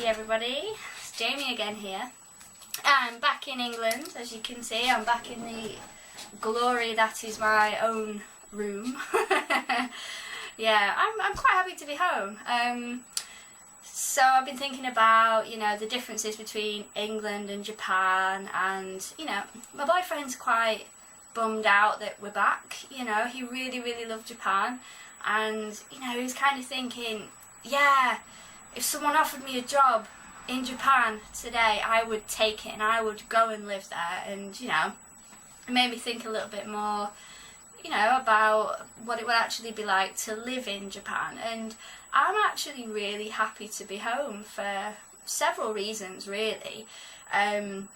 everybody, it's Jamie again here. I'm back in England, as you can see. I'm back in the glory that is my own room. Yeah, I'm quite happy to be home. So I've been thinking about, the differences between England and Japan, and, my boyfriend's quite bummed out that we're back. He really loved Japan, and, he was kind of thinking, yeah, if someone offered me a job in Japan today, I would take it and I would go and live there. And, it made me think a little bit more, about what it would actually be like to live in Japan. And I'm actually really happy to be home for several reasons, really. A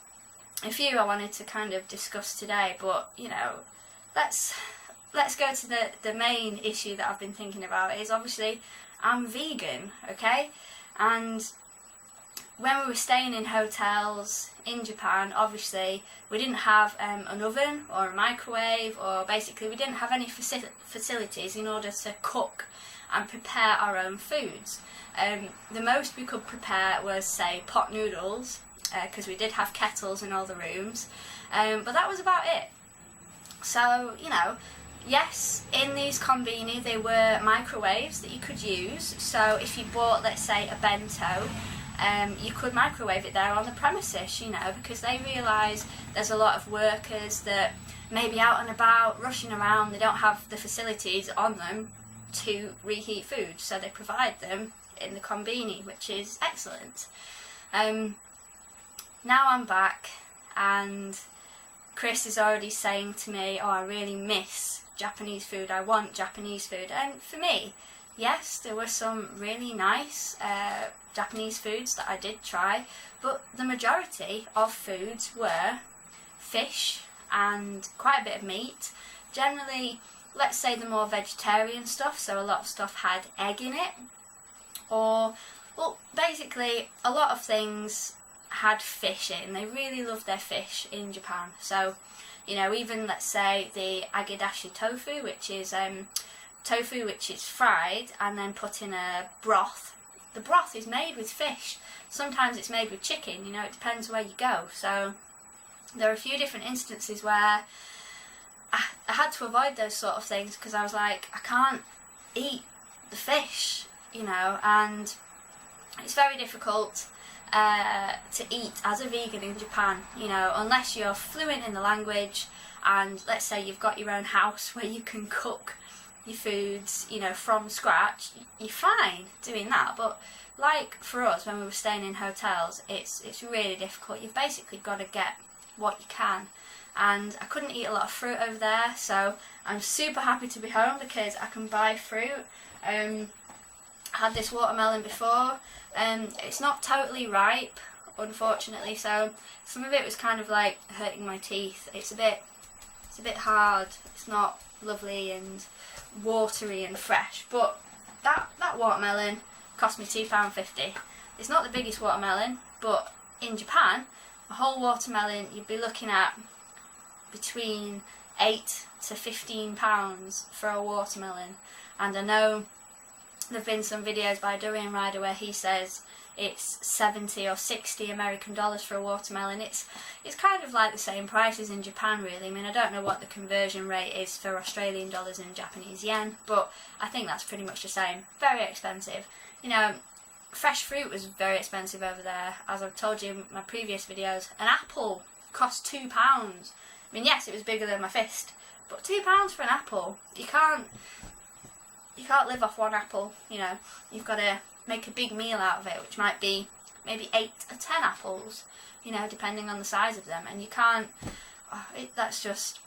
few I wanted to kind of discuss today, but, let's go to the main issue that I've been thinking about. Is obviously I'm vegan, okay? And when we were staying in hotels in Japan, obviously we didn't have an oven or a microwave, or basically we didn't have any facilities in order to cook and prepare our own foods. The most we could prepare was, say, pot noodles, because we did have kettles in all the rooms, but that was about it. So, yes, in these konbini there were microwaves that you could use. So if you bought, let's say, a bento, you could microwave it there on the premises, because they realise there's a lot of workers that may be out and about, rushing around. They don't have the facilities on them to reheat food, so they provide them in the konbini, which is excellent. Now I'm back, and Chris is already saying to me, oh, I really miss Japanese food, I want Japanese food. And for me, yes, there were some really nice Japanese foods that I did try, but the majority of foods were fish and quite a bit of meat. Generally, let's say the more vegetarian stuff, so a lot of stuff had egg in it, or, well, basically a lot of things had fish in. They really love their fish in Japan. So, even let's say the agedashi tofu, which is tofu which is fried and then put in a broth. The broth is made with fish. Sometimes it's made with chicken, it depends where you go. So there are a few different instances where I had to avoid those sort of things, because I was like, I can't eat the fish, and it's very difficult to eat as a vegan in Japan, unless you're fluent in the language, and let's say you've got your own house where you can cook your foods, from scratch. You're fine doing that. But like for us, when we were staying in hotels, it's really difficult. You've basically got to get what you can, and I couldn't eat a lot of fruit over there, so I'm super happy to be home because I can buy fruit. I had this watermelon before, it's not totally ripe, unfortunately, so some of it was kind of like hurting my teeth. It's a bit hard, it's not lovely and watery and fresh, but that watermelon cost me £2.50. It's not the biggest watermelon, but in Japan, a whole watermelon you'd be looking at between £8 to £15 for a watermelon. And I know there've been some videos by a durian rider where he says it's 70 or 60 American dollars for a watermelon. It's kind of like the same prices in Japan, really. I mean, I don't know what the conversion rate is for Australian dollars and Japanese yen, but I think that's pretty much the same. Very expensive. Fresh fruit was very expensive over there. As I've told you in my previous videos, an apple cost £2. I mean, yes, it was bigger than my fist, but £2 for an apple. You can't live off one apple, You've got to make a big meal out of it, which might be maybe 8 or 10 apples, depending on the size of them. And you can't, that's just,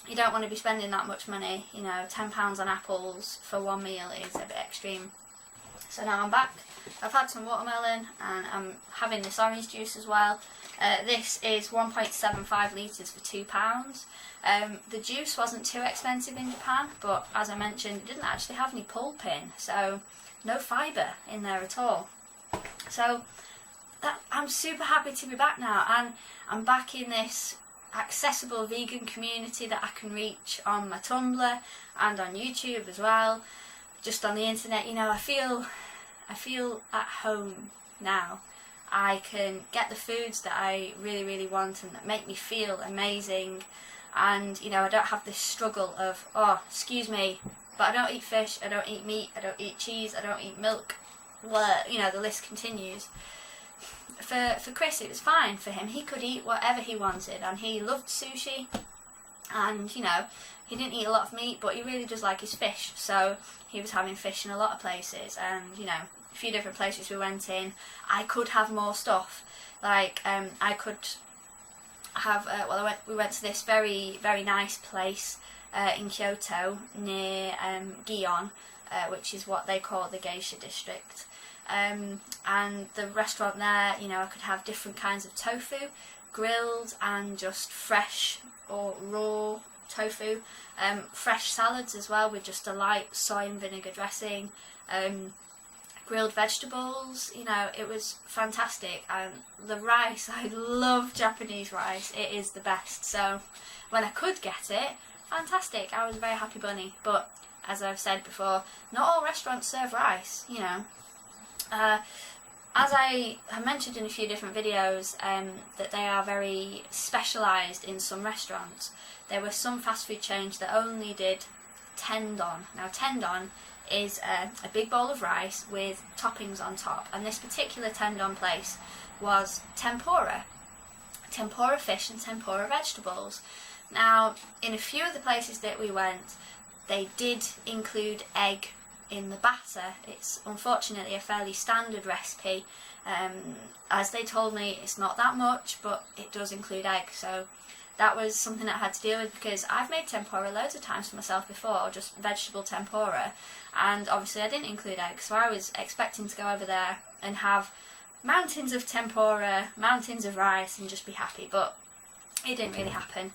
you don't want to be spending that much money, £10 on apples for one meal is a bit extreme. So now I'm back. I've had some watermelon and I'm having this orange juice as well. This is 1.75 litres for £2. The juice wasn't too expensive in Japan, but as I mentioned, it didn't actually have any pulp in, so no fibre in there at all. So I'm super happy to be back now, and I'm back in this accessible vegan community that I can reach on my Tumblr and on YouTube as well, just on the internet. I feel at home now. I can get the foods that I really, really want and that make me feel amazing, and you know, I don't have this struggle of, oh, excuse me, but I don't eat fish, I don't eat meat, I don't eat cheese, I don't eat milk. Well, you know, the list continues. For Chris, it was fine for him. He could eat whatever he wanted, and he loved sushi, and you know, he didn't eat a lot of meat, but he really does like his fish, so he was having fish in a lot of places. And you know, a few different places we went in, I could have more stuff. Like I could have we went to this very, very nice place in Kyoto near Gion, which is what they call the geisha district. And the restaurant there, you know, I could have different kinds of tofu, grilled and just fresh or raw tofu, fresh salads as well with just a light soy and vinegar dressing, grilled vegetables. You know, it was fantastic. And the rice, I love Japanese rice, it is the best. So when I could get it, fantastic, I was a very happy bunny. But as I've said before, not all restaurants serve rice, you know. As I have mentioned in a few different videos, that they are very specialised in some restaurants. There were some fast food chains that only did tendon. Now tendon is a big bowl of rice with toppings on top, and this particular tendon place was tempura fish and tempura vegetables. Now in a few of the places that we went, they did include egg in the batter. It's unfortunately a fairly standard recipe. As they told me, it's not that much, but it does include egg, so that was something that I had to deal with, because I've made tempura loads of times for myself before, or just vegetable tempura, and obviously I didn't include egg, so I was expecting to go over there and have mountains of tempura, mountains of rice, and just be happy, but it didn't really happen.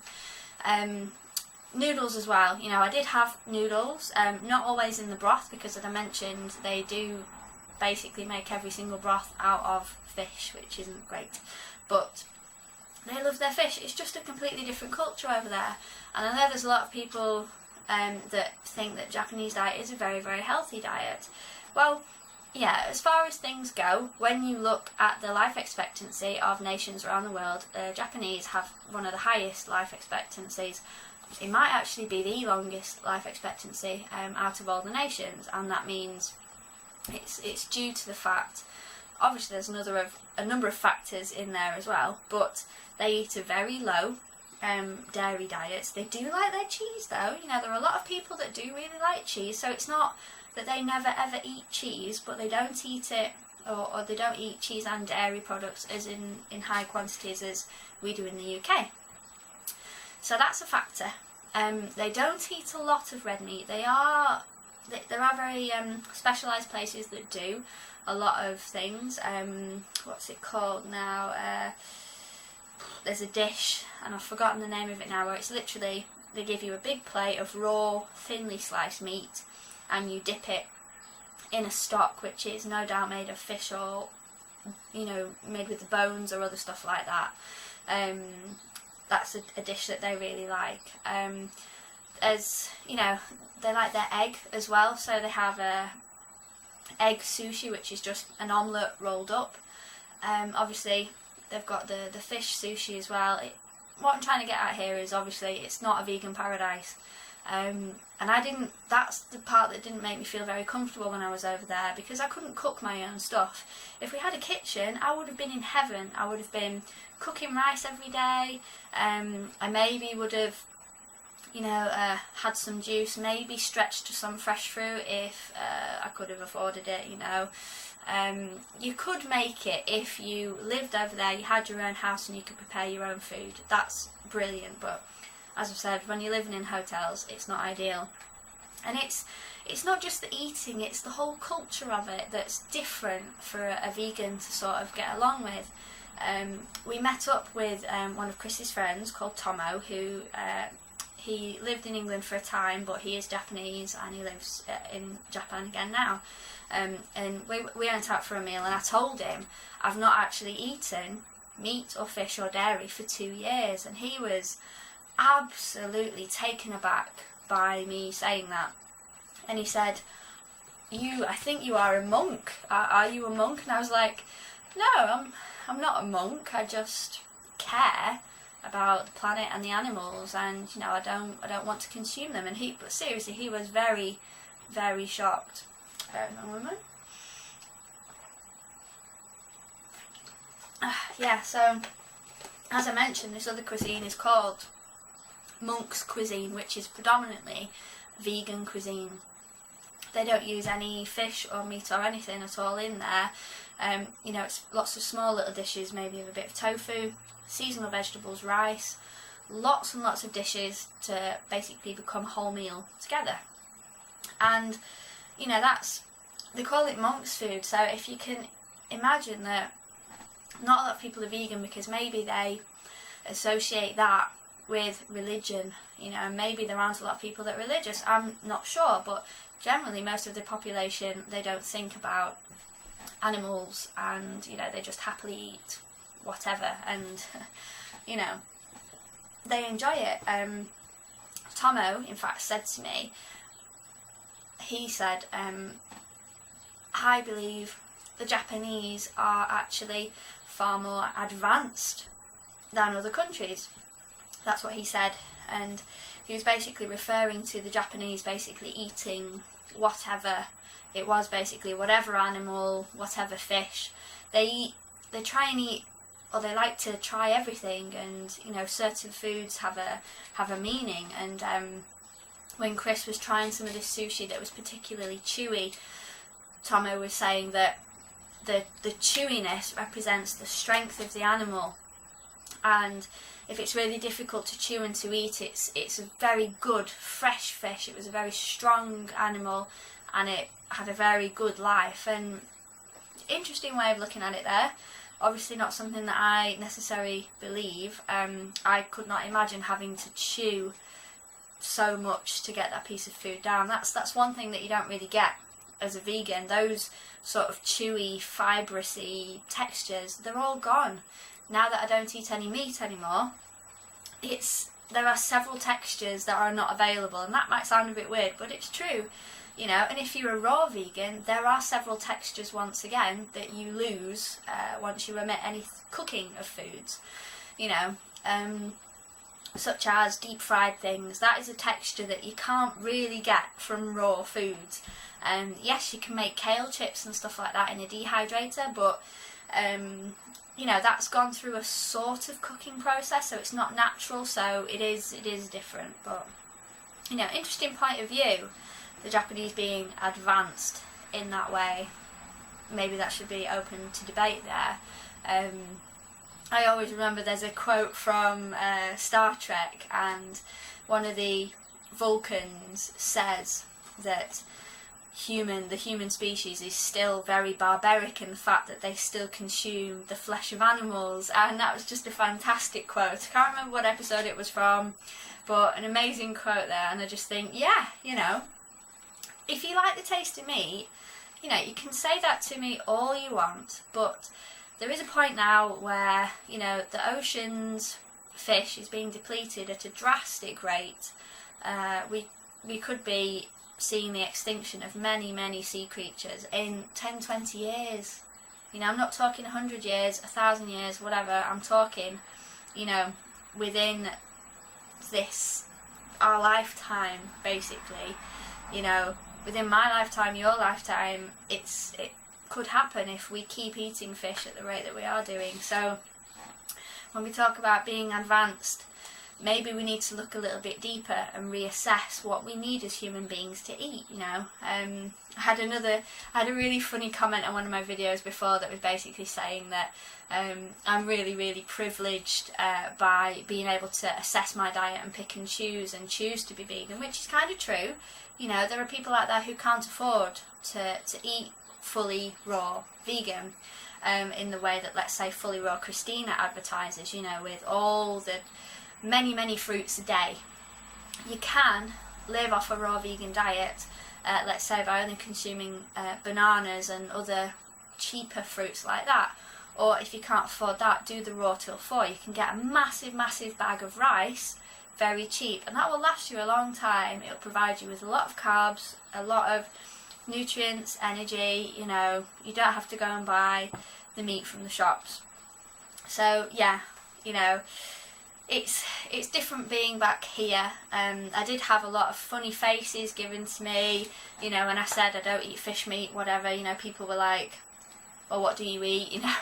Noodles as well, you know, I did have noodles, not always in the broth, because as I mentioned, they do basically make every single broth out of fish, which isn't great, but they love their fish. It's just a completely different culture over there, and I know there's a lot of people that think that Japanese diet is a very, very healthy diet. Well, yeah, as far as things go, when you look at the life expectancy of nations around the world, Japanese have one of the highest life expectancies. It might actually be the longest life expectancy out of all the nations, and that means it's due to the fact, obviously there's a number of factors in there as well, but they eat a very low dairy diet. They do like their cheese though, you know, there are a lot of people that do really like cheese, so it's not that they never ever eat cheese, but they don't eat it, or they don't eat cheese and dairy products as in high quantities as we do in the UK. So that's a factor. They don't eat a lot of red meat. There are very specialised places that do a lot of things. What's it called now? There's a dish, and I've forgotten the name of it now, where it's literally, they give you a big plate of raw, thinly sliced meat, and you dip it in a stock, which is no doubt made of fish, or, you know, made with the bones or other stuff like that. That's a dish that they really like. As you know, they like their egg as well, so they have a egg sushi, which is just an omelette rolled up. Obviously they've got the fish sushi as well. What I'm trying to get at here is, obviously it's not a vegan paradise, and that's the part that didn't make me feel very comfortable when I was over there, because I couldn't cook my own stuff. If we had a kitchen, I would have been in heaven. I would have been cooking rice every day. I maybe would have, you know, had some juice, maybe stretched to some fresh fruit if I could have afforded it, you know. You could make it if you lived over there, you had your own house and you could prepare your own food. That's brilliant, but as I've said, when you're living in hotels, it's not ideal. And it's not just the eating, it's the whole culture of it that's different for a vegan to sort of get along with. We met up with one of Chris's friends called Tomo, who he lived in England for a time, but he is Japanese and he lives in Japan again now. And we went out for a meal, and I told him I've not actually eaten meat or fish or dairy for 2 years, and he was absolutely taken aback by me saying that. And he said, I think you are a monk. Are you a monk? And I was like, No, I'm not a monk. I just care about the planet and the animals, and you know, I don't want to consume them. And but seriously, he was very, very shocked. Woman. Yeah, so as I mentioned, this other cuisine is called monk's cuisine, which is predominantly vegan cuisine. They don't use any fish or meat or anything at all in there. You know, it's lots of small little dishes, maybe of a bit of tofu, seasonal vegetables, rice, lots and lots of dishes to basically become whole meal together. And you know, they call it monk's food. So if you can imagine that not a lot of people are vegan because maybe they associate that with religion, you know, and maybe there aren't a lot of people that are religious, I'm not sure, but generally most of the population, they don't think about animals, and you know, they just happily eat whatever, and you know, they enjoy it. Tomo in fact said to me, he said, I believe the Japanese are actually far more advanced than other countries. That's what he said, and he was basically referring to the Japanese basically eating whatever it was, basically whatever animal, whatever fish. They try and eat, or they like to try everything, and you know, certain foods have a meaning. And when Chris was trying some of this sushi that was particularly chewy, Tomo was saying that the chewiness represents the strength of the animal, and if it's really difficult to chew and to eat, it's a very good fresh fish. It was a very strong animal, and it had a very good life. And interesting way of looking at it there. Obviously not something that I necessarily believe. I could not imagine having to chew so much to get that piece of food down. That's one thing that you don't really get as a vegan. Those sort of chewy, fibrousy textures, they're all gone. Now that I don't eat any meat anymore, there are several textures that are not available, and that might sound a bit weird, but it's true, you know. And if you're a raw vegan, there are several textures, once again, that you lose once you omit any cooking of foods, you know, such as deep fried things. That is a texture that you can't really get from raw foods. Yes, you can make kale chips and stuff like that in a dehydrator, but you know, that's gone through a sort of cooking process, so it's not natural, so it is different. But you know, interesting point of view, the Japanese being advanced in that way. Maybe that should be open to debate there. I always remember there's a quote from Star Trek, and one of the Vulcans says that the human species is still very barbaric in the fact that they still consume the flesh of animals, and that was just a fantastic quote. I can't remember what episode it was from, but an amazing quote there. And I just think, yeah, you know, if you like the taste of meat, you know, you can say that to me all you want, but there is a point now where, you know, the ocean's fish is being depleted at a drastic rate. We could be seeing the extinction of many, many sea creatures in 10, 20 years. You know, I'm not talking 100 years, 1,000 years, whatever. I'm talking, you know, within our lifetime, basically. You know, within my lifetime, your lifetime, it could happen if we keep eating fish at the rate that we are doing. So when we talk about being advanced, maybe we need to look a little bit deeper and reassess what we need as human beings to eat, you know. I had a really funny comment on one of my videos before that was basically saying that I'm really, really privileged by being able to assess my diet and pick and choose to be vegan, which is kind of true. You know, there are people out there who can't afford to eat fully raw vegan in the way that, let's say, Fully Raw Christina advertises, you know, with all the many, many fruits a day. You can live off a raw vegan diet, let's say by only consuming bananas and other cheaper fruits like that. Or if you can't afford that, do the raw till 4. You can get a massive, massive bag of rice, very cheap, and that will last you a long time. It'll provide you with a lot of carbs, a lot of nutrients, energy. You know, you don't have to go and buy the meat from the shops. So yeah, you know, it's different being back here. I did have a lot of funny faces given to me, you know, when I said I don't eat fish meat, whatever, you know, people were like, well, what do you eat, you know.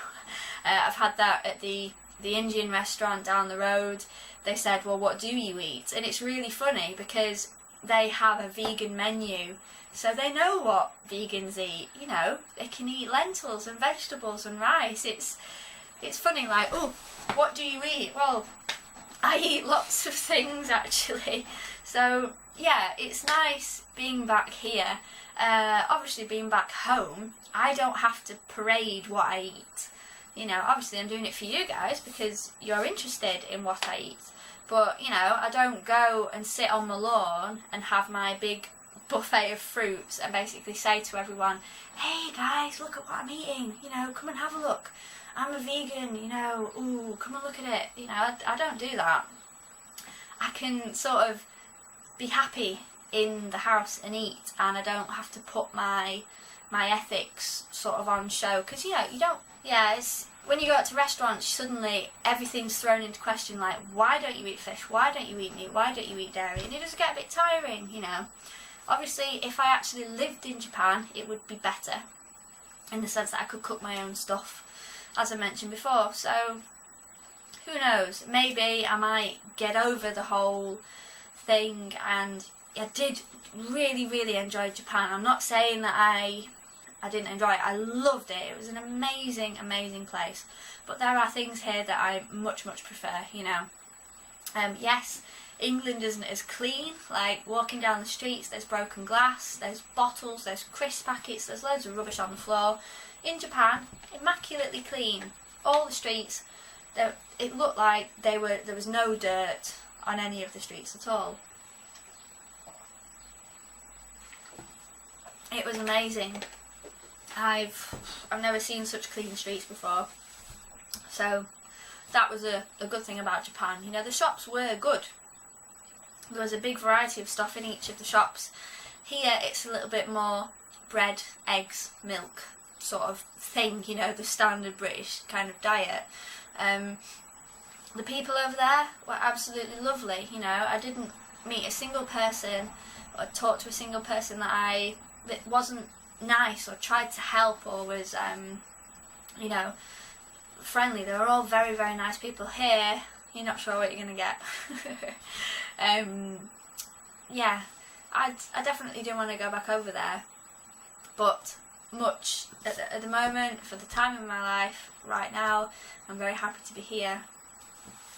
I've had that at the Indian restaurant down the road. They said, well, what do you eat? And it's really funny because they have a vegan menu, so they know what vegans eat, you know, they can eat lentils and vegetables and rice. It's funny, like, oh, what do you eat? Well, I eat lots of things actually. So yeah, it's nice being back here. Obviously being back home, I don't have to parade what I eat. You know, obviously I'm doing it for you guys because you're interested in what I eat. But, you know, I don't go and sit on my lawn and have my big buffet of fruits and basically say to everyone, hey guys, look at what I'm eating, you know, come and have a look. I'm a vegan, you know, ooh, come and look at it. You know, I don't do that. I can sort of be happy in the house and eat, and I don't have to put my ethics sort of on show, because, you know, you don't, yeah, it's, when you go out to restaurants, suddenly everything's thrown into question, like, why don't you eat fish, why don't you eat meat, why don't you eat dairy, and it does get a bit tiring, you know. Obviously, if I actually lived in Japan, it would be better, in the sense that I could cook my own stuff, as I mentioned before. So who knows, maybe I might get over the whole thing. And I did really enjoy Japan. I'm not saying that I didn't enjoy it. I loved it. It was an amazing place, but there are things here that I much prefer, you know. Yes, England isn't as clean. Like, walking down the streets, there's broken glass, there's bottles, there's crisp packets, there's loads of rubbish on the floor. In Japan, immaculately clean. All the streets, it looked like there was no dirt on any of the streets at all. It was amazing. I've never seen such clean streets before. So that was a good thing about Japan. You know, the shops were good. There was a big variety of stuff in each of the shops. Here it's a little bit more bread, eggs, milk sort of thing, you know, the standard British kind of diet. The people over there were absolutely lovely, you know. I didn't meet a single person or talk to a single person that wasn't nice or tried to help or was, you know, friendly. They were all very nice people. Here, you're not sure what you're going to get. Yeah, I definitely do want to go back over there, but much at the moment, for the time in my life right now, I'm very happy to be here,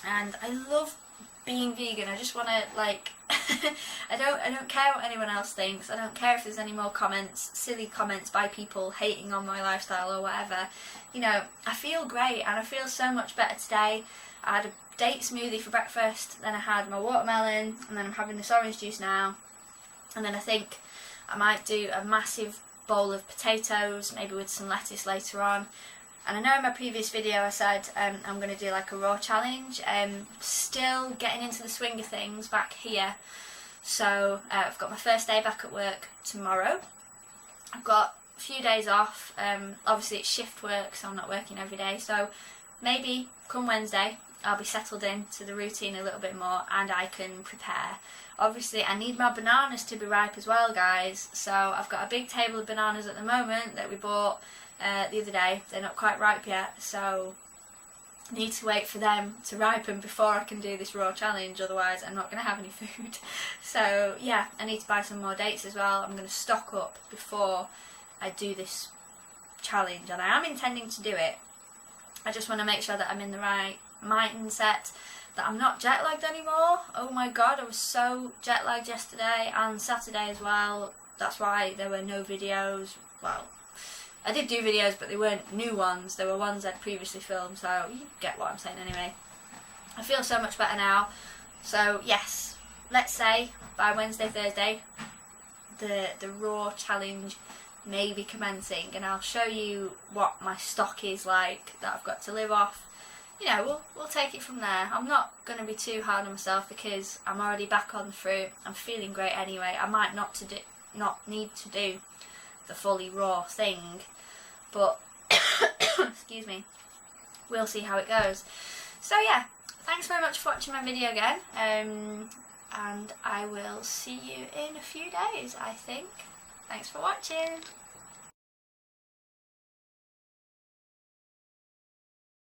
and I love being vegan. I just want to, like, I don't care what anyone else thinks. I don't care if there's any more comments, silly comments by people hating on my lifestyle or whatever. You know, I feel great, and I feel so much better today. I had a date smoothie for breakfast, then I had my watermelon, and then I'm having this orange juice now, and then I think I might do a massive bowl of potatoes, maybe with some lettuce later on. And I know in my previous video I said I'm going to do like a raw challenge. Still getting into the swing of things back here. So I've got my first day back at work tomorrow. I've got a few days off. Obviously it's shift work, so I'm not working every day. So maybe come Wednesday I'll be settled into the routine a little bit more and I can prepare. Obviously I need my bananas to be ripe as well, guys. So I've got a big table of bananas at the moment that we bought the other day. They're not quite ripe yet, so I need to wait for them to ripen before I can do this raw challenge, otherwise I'm not going to have any food. So yeah, I need to buy some more dates as well. I'm going to stock up before I do this challenge, and I am intending to do it. I just want to make sure that I'm in the right mindset, that I'm not jet lagged anymore. Oh my god, I was so jet lagged yesterday and Saturday as well. That's why there were no videos. Well, I did do videos, but they weren't new ones. They were ones I'd previously filmed, so you get what I'm saying anyway. I feel so much better now. So yes, let's say by Wednesday, Thursday, the raw challenge may be commencing, and I'll show you what my stock is like that I've got to live off. You know, we'll take it from there. I'm not going to be too hard on myself because I'm already back on the fruit. I'm feeling great anyway. I might not need to do the fully raw thing, but excuse excuse me. We'll see how it goes. So yeah, thanks very much for watching my video again, and I will see you in a few days, I think. Thanks for watching.